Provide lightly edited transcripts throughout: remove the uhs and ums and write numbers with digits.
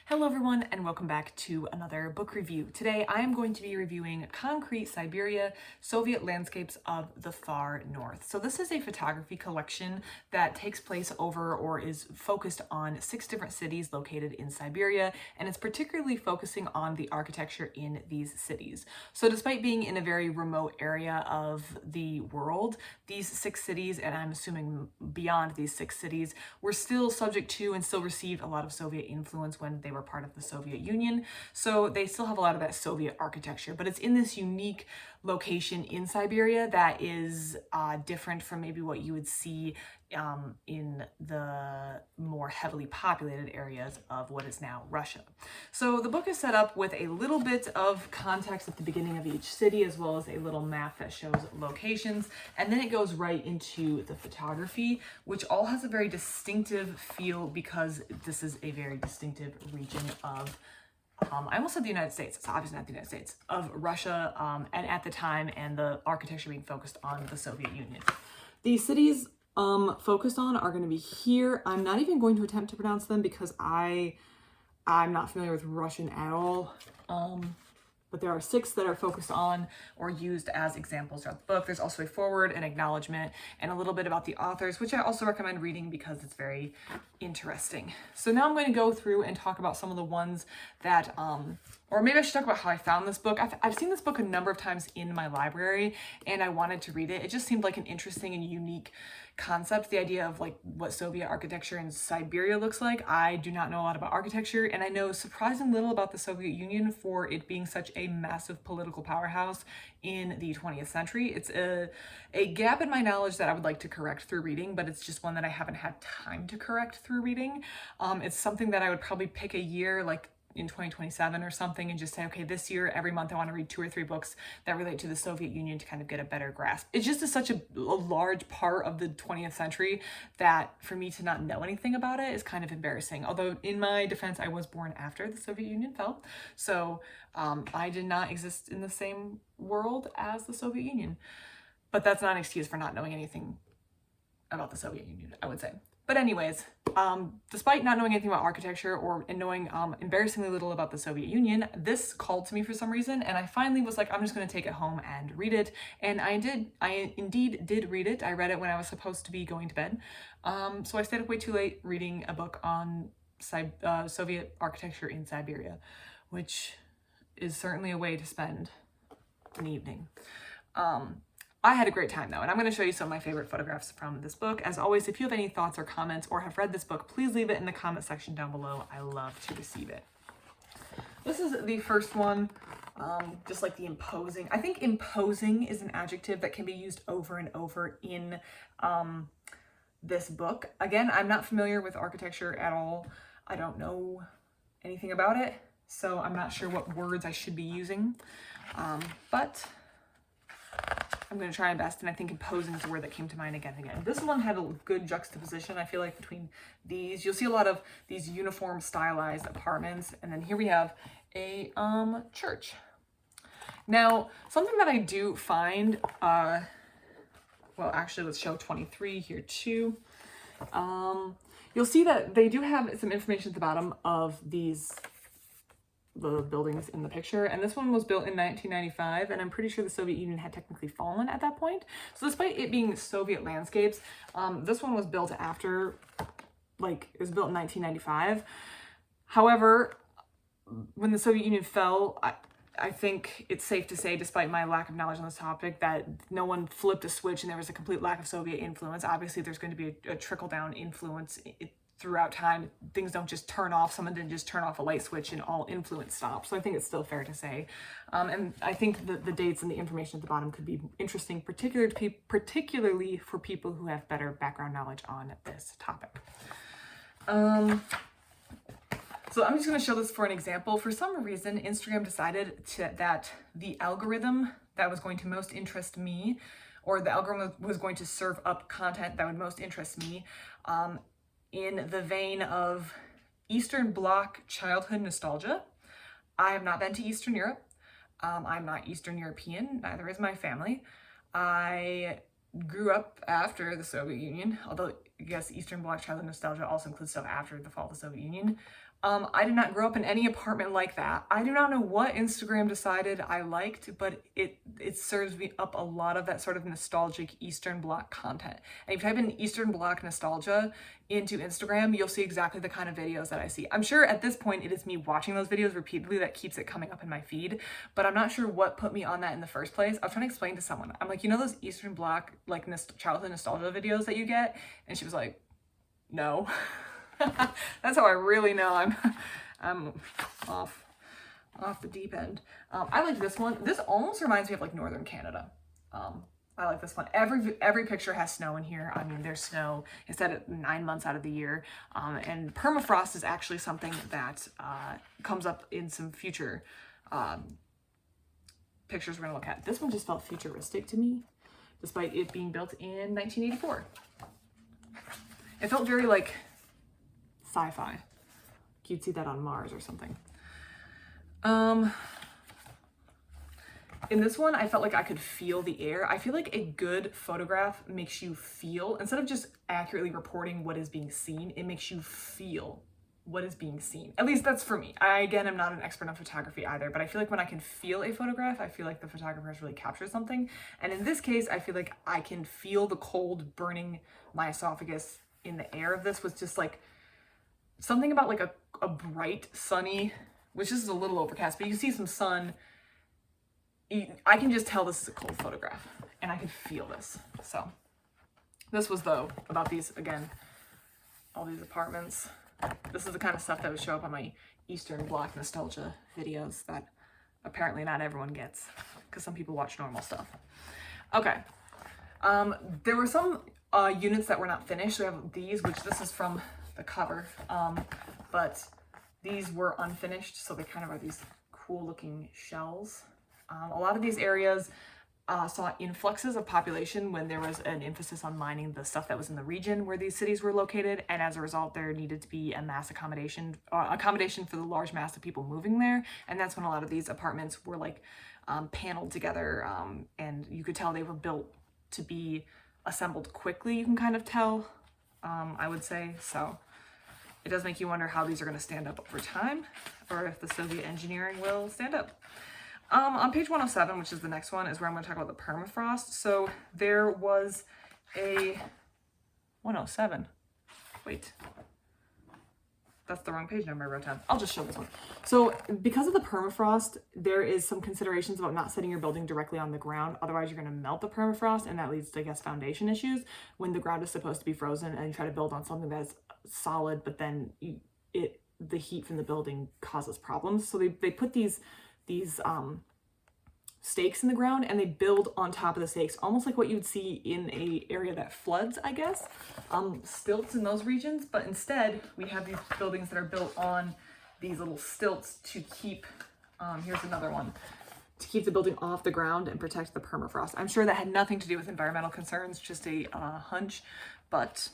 Hello everyone and welcome back to another book review. Today I am going to be reviewing Concrete Siberia, Soviet Landscapes of the Far North. So this is a photography collection that takes place over or is focused on 6 different cities located in Siberia, and it's particularly focusing on the architecture in these cities. So despite being in a very remote area of the world, these 6 cities, and I'm assuming beyond these 6 cities, were still subject to and still received a lot of Soviet influence when they were part of the Soviet Union. So they still have a lot of that Soviet architecture, but it's in this unique location in Siberia that is different from maybe what you would see in the more heavily populated areas of what is now Russia. So the book is set up with a little bit of context at the beginning of each city, as well as a little map that shows locations, and then it goes right into the photography, which all has a very distinctive feel because this is a very distinctive region of I almost said the United States, it's obviously not the United States, of Russia, and at the time, and the architecture being focused on the Soviet Union. These cities focused on are going to be here. I'm not even going to attempt to pronounce them because I'm not familiar with Russian at all. But there are 6 that are focused on or used as examples throughout the book. There's also a foreword, an acknowledgement, and a little bit about the authors, which I also recommend reading because it's very interesting. So now I'm going to go through and talk about some of the ones that, or maybe I should talk about how I found this book. I've seen this book a number of times in my library and I wanted to read it. It just seemed like an interesting and unique concept, the idea of like what Soviet architecture in Siberia looks like. I do not know a lot about architecture, and I know surprisingly little about the Soviet Union for it being such a massive political powerhouse in the 20th century. It's a gap in my knowledge that I would like to correct through reading, but it's just one that I haven't had time to correct through reading. It's something that I would probably pick a year like in 2027 or something and just say, okay, this year, every month I want to read 2 or 3 books that relate to the Soviet Union to kind of get a better grasp. It's just such a large part of the 20th century that for me to not know anything about it is kind of embarrassing. Although in my defense, I was born after the Soviet Union fell. So I did not exist in the same world as the Soviet Union. But that's not an excuse for not knowing anything about the Soviet Union, I would say. But anyways, despite not knowing anything about architecture and knowing embarrassingly little about the Soviet Union, this called to me for some reason, and I finally was like, I'm just going to take it home and read it. And I indeed did read it. I read it when I was supposed to be going to bed. So I stayed up way too late reading a book on Soviet architecture in Siberia, which is certainly a way to spend an evening. I had a great time though, and I'm going to show you some of my favorite photographs from this book. As always, if you have any thoughts or comments or have read this book, please leave it in the comment section down below. I love to receive it. This is the first one, just like the imposing. I think imposing is an adjective that can be used over and over in this book. Again, I'm not familiar with architecture at all. I don't know anything about it, so I'm not sure what words I should be using, but I'm going to try my best, and I think imposing is the word that came to mind again and again. This one had a good juxtaposition, I feel like, between these. You'll see a lot of these uniform stylized apartments, and then here we have a church. Now, something that I do find, well, actually, let's show 23 here too. You'll see that they do have some information at the bottom of the buildings in the picture, and this one was built in 1995, and I'm pretty sure the Soviet Union had technically fallen at that point. So despite it being Soviet landscapes, this one was built after, like, it was built in 1995. However, when the Soviet Union fell, I think it's safe to say, despite my lack of knowledge on this topic, that no one flipped a switch and there was a complete lack of Soviet influence. Obviously, there's going to be a trickle-down influence throughout time. Things don't just turn off. Someone didn't just turn off a light switch and all influence stops. So I think it's still fair to say. And I think the dates and the information at the bottom could be interesting, particularly for people who have better background knowledge on this topic. So I'm just going to show this for an example. For some reason, Instagram decided that the algorithm that was going to most interest me, or the algorithm was going to serve up content that would most interest me, in the vein of Eastern Bloc childhood nostalgia. I have not been to Eastern Europe. I'm not Eastern European, neither is my family. I grew up after the Soviet Union, although I guess Eastern Bloc childhood nostalgia also includes stuff after the fall of the Soviet Union. I did not grow up in any apartment like that. I do not know what Instagram decided I liked, but it serves me up a lot of that sort of nostalgic Eastern Bloc content. And if you type in Eastern Bloc nostalgia into Instagram, you'll see exactly the kind of videos that I see. I'm sure at this point it is me watching those videos repeatedly that keeps it coming up in my feed, but I'm not sure what put me on that in the first place. I was trying to explain to someone. I'm like, you know those Eastern Bloc like childhood nostalgia videos that you get? And she was like, no. That's how I really know I'm off the deep end. I like this one. This almost reminds me of like Northern Canada. I like this one. Every picture has snow in here. I mean, there's snow. It's at 9 months out of the year. And permafrost is actually something that comes up in some future pictures we're gonna look at. This one just felt futuristic to me, despite it being built in 1984. It felt very like sci-fi. You'd see that on Mars or something. In this one, I felt like I could feel the air. I feel like a good photograph makes you feel, instead of just accurately reporting what is being seen, it makes you feel what is being seen. At least that's for me. Again, I'm not an expert on photography either, but I feel like when I can feel a photograph, I feel like the photographer has really captured something. And in this case, I feel like I can feel the cold burning my esophagus in the air of this. Was just like something about like a bright, sunny, which is a little overcast, but you can see some sun. I can just tell this is a cold photograph, and I can feel this. So this was though about these, again, all these apartments. This is the kind of stuff that would show up on my Eastern Bloc nostalgia videos that apparently not everyone gets, because some people watch normal stuff. Okay. There were some units that were not finished. We have these, which this is from the cover, but these were unfinished, so they kind of are these cool looking shells. A lot of these areas saw influxes of population when there was an emphasis on mining the stuff that was in the region where these cities were located, and as a result there needed to be a mass accommodation for the large mass of people moving there, and that's when a lot of these apartments were like paneled together, and you could tell they were built to be assembled quickly. You can kind of tell, I would say. So it does make you wonder how these are going to stand up over time, or if the Soviet engineering will stand up. On page 107, which is the next one, is where I'm going to talk about the permafrost. So there was a 107. Wait, that's the wrong page number I wrote down. I'll just show this one. So because of the permafrost, there is some considerations about not setting your building directly on the ground. Otherwise, you're going to melt the permafrost, and that leads to, I guess, foundation issues when the ground is supposed to be frozen and you try to build on something that's solid, but then the heat from the building causes problems. So they put these stakes in the ground, and they build on top of the stakes, almost like what you'd see in a area that floods, I guess. Stilts in those regions, but instead we have these buildings that are built on these little stilts to keep, here's another one, to keep the building off the ground and protect the permafrost. I'm sure that had nothing to do with environmental concerns, just a hunch, but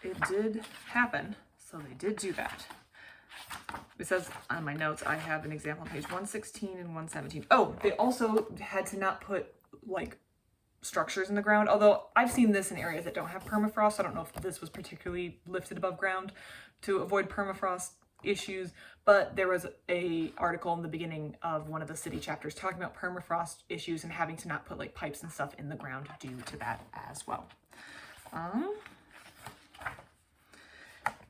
it did happen. So they did do that. It says on my notes, I have an example on page 116 and 117. Oh, they also had to not put like structures in the ground, although I've seen this in areas that don't have permafrost. I don't know if this was particularly lifted above ground to avoid permafrost issues, but there was a article in the beginning of one of the city chapters talking about permafrost issues and having to not put like pipes and stuff in the ground due to that as well.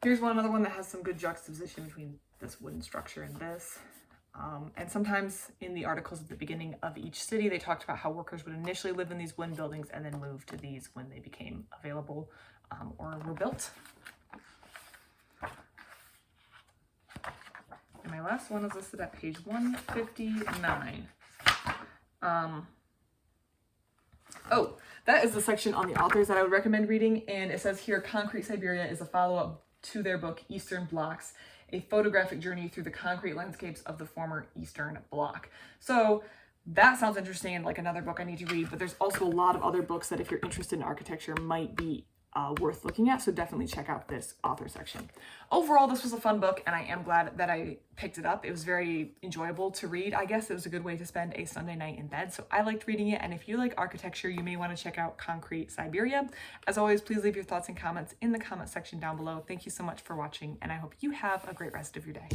Here's another one that has some good juxtaposition between this wooden structure and this. And sometimes in the articles at the beginning of each city, they talked about how workers would initially live in these wooden buildings and then move to these when they became available or were built. And my last one is listed at page 159. Oh, that is the section on the authors that I would recommend reading. And it says here, Concrete Siberia is a follow-up to their book, Eastern Blocs, a photographic journey through the concrete landscapes of the former Eastern Bloc. So that sounds interesting and like another book I need to read, but there's also a lot of other books that if you're interested in architecture might be worth looking at. So definitely check out this author section. Overall, this was a fun book, and I am glad that I picked it up. It was very enjoyable to read. I guess it was a good way to spend a Sunday night in bed, so I liked reading it. And if you like architecture, you may want to check out Concrete Siberia. As always, please leave your thoughts and comments in the comment section down below. Thank you so much for watching, and I hope you have a great rest of your day.